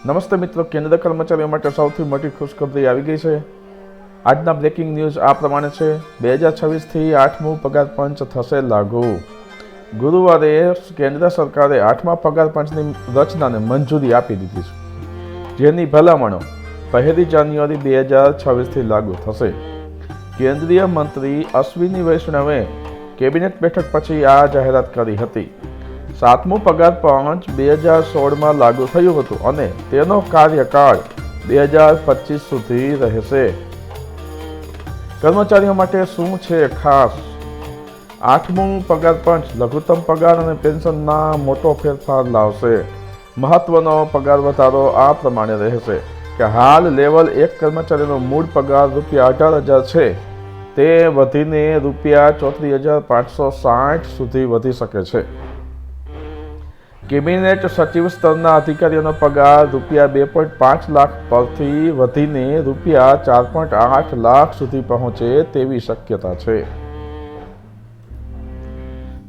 નમસ્તે મિત્રો, કેન્દ્ર કર્મચારીઓ માટે સૌથી મોટી ખુશખબરી આવી ગઈ છે। આજના બ્રેકિંગ ન્યૂઝ આ પ્રમાણે છે। 2026થી 8મું પગાર પંચ થશે લાગુ। ગુરુવારે કેન્દ્ર સરકારે 8મા પગાર પંચની રચનાને મંજૂરી આપી દીધી છે, જેની ભલામણો 1 જાન્યુઆરી 2026થી લાગુ થશે। કેન્દ્રીય મંત્રી અશ્વિની વૈષ્ણવે કેબિનેટ બેઠક પછી આ જાહેરાત કરી હતી। 7મું પગાર પંચ 2016માં લાગુ થયું હતું અને તેનો કાર્યકાળ 2025 સુધી રહેશે। કર્મચારીઓ માટે શું છે ખાસ? 8મું પગાર પંચ લઘુત્તમ પગાર અને પેન્શનમાં મોટો ફેરફાર લાવશે। મહત્વનો પગાર વધારો આ પ્રમાણે રહેશે કે હાલ લેવલ 1 કર્મચારીનો મૂળ પગાર ₹18,000 છે, તે વધીને ₹34,560 સુધી વધી શકે છે। કેબિનેટ સચિવ સ્તરના અધિકારીઓનો પગાર ₹2.5 લાખ પરથી વધીને ₹4.8 લાખ સુધી પહોંચે તેવી શક્યતા છે।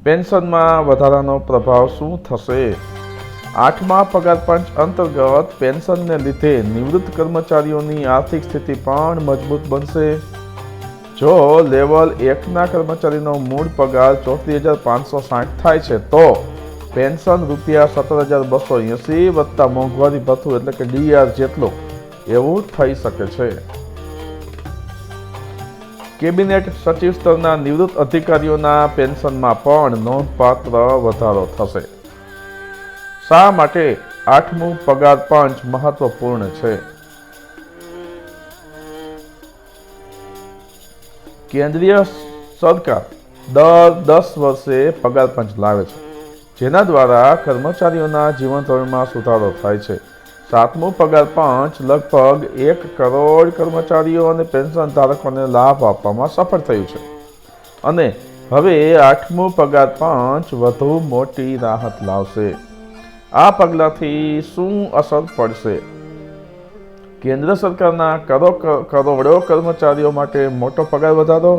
પેન્શનમાં વધારાનો પ્રભાવ શું થશે? 8મા પગાર પંચ અંતર્ગત પેન્શનને લીધે નિવૃત્ત કર્મચારીઓની આર્થિક સ્થિતિ પણ મજબૂત બનશે। જો લેવલ 1ના કર્મચારીનો મૂળ પગાર ₹34,560 થાય છે તો પેન્શન ₹17,280 વત્તા મોંઘવારી ભથ્થું એટલે કે DR જેટલો એવું થઈ શકે છે। કેબિનેટ સચિવ સ્તરના નિવૃત્ત અધિકારીઓના પેન્શનમાં પણ નોંધપાત્ર વધારો થશે। શા માટે 8મું પગાર પંચ મહત્વપૂર્ણ છે? કેન્દ્રીય સરકાર દર 10 વર્ષે પગાર પંચ લાવે છે, જેના દ્વારા કર્મચારીઓના જીવન ધોરણમાં સુધારો થાય છે। 7મું પગાર પંચ લગભગ 1 કરોડ કર્મચારીઓ અને પેન્શન ધારકોને લાભ આપવામાં સફળ થયું છે અને હવે 8મું પગાર પંચ વધુ મોટી રાહત લાવશે। આ પગલાંથી શું અસર પડશે? કેન્દ્ર સરકારના કરોડો કર્મચારીઓ માટે મોટો પગાર વધારો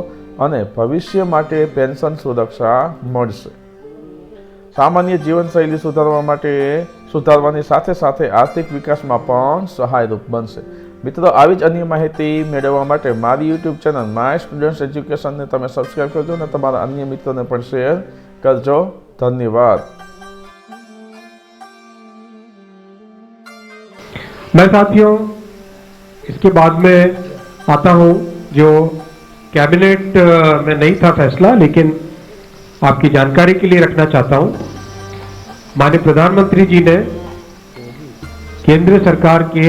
અને ભવિષ્ય માટે પેન્શન સુરક્ષા મળશે। સામાન્ય જીવનશૈલી સુધારવાની સાથે સાથે આર્થિક વિકાસમાં પણ સહાયરૂપ બનશે। મિત્રો, આવી જ અન્ય માહિતી મેળવવા માટે મારી YouTube ચેનલ માય સ્ટુડન્ટ્સ એજ્યુકેશનને તમે સબસ્ક્રાઇબ કરજો અને તમારા અન્ય મિત્રોને પણ શેર કરજો। ધન્યવાદ। मैं साथियों इसके बाद में आता हूं, जो कैबिनेट में नहीं था फैसला, लेकिन आपकी जानकारी के लिए रखना चाहता हूं। माननीय प्रधानमंत्री जी ने केंद्र सरकार के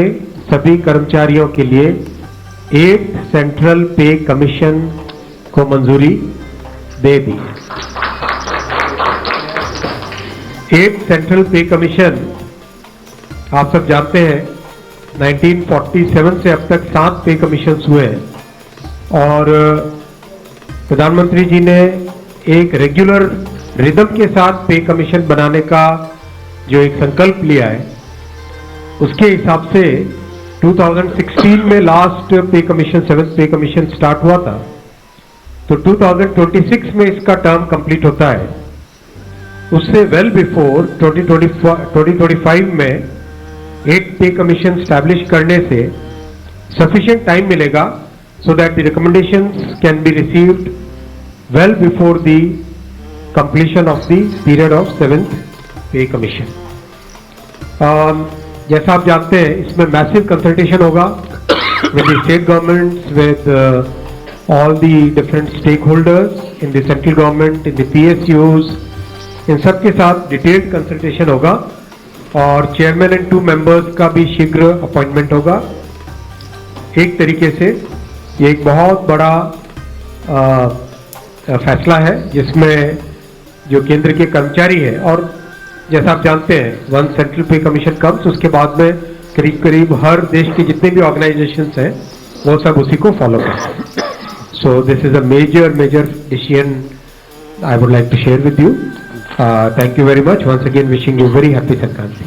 सभी कर्मचारियों के लिए 8 सेंट्रल पे कमीशन को मंजूरी दे दी। 8 सेंट्रल पे कमीशन आप सब जानते हैं 1947 से अब तक 7 पे कमीशन हुए हैं और प्रधानमंत्री जी ने एक रेगुलर रिदम के साथ पे कमीशन बनाने का जो एक संकल्प लिया है, उसके हिसाब से 2016 में लास्ट पे कमीशन 7th पे कमीशन स्टार्ट हुआ था, तो 2026 में इसका टर्म कंप्लीट होता है। उससे वेल बिफोर 2025 में 8 पे कमीशन स्टैब्लिश करने से सफिशिएंट टाइम मिलेगा so that the recommendations can be received well before the completion of the period of 7th पे कमीशन। जैसा आप जानते हैं, इसमें मैसिव कंसल्टेशन होगा with the state governments, with all the different stakeholders in the central government, in the PSUs, इन सब के साथ डिटेल्ड कंसल्टेशन होगा और चेयरमैन एंड 2 मेंबर्स का भी शीघ्र अपॉइंटमेंट होगा। एक तरीके से ये एक बहुत बड़ा फैसला है जिसमें जो केंद्र के कर्मचारी हैं, और जैसा आप जानते हैं 1 सेंट्रल पे कमीशन कम्स, उसके बाद में करीब करीब हर देश के जितने भी ऑर्गेनाइजेशंस हैं वो सब उसी को फॉलो करते हैं। So this is a major decision I would like to share with you. Thank you very much. Once again wishing you very happy Sankranti.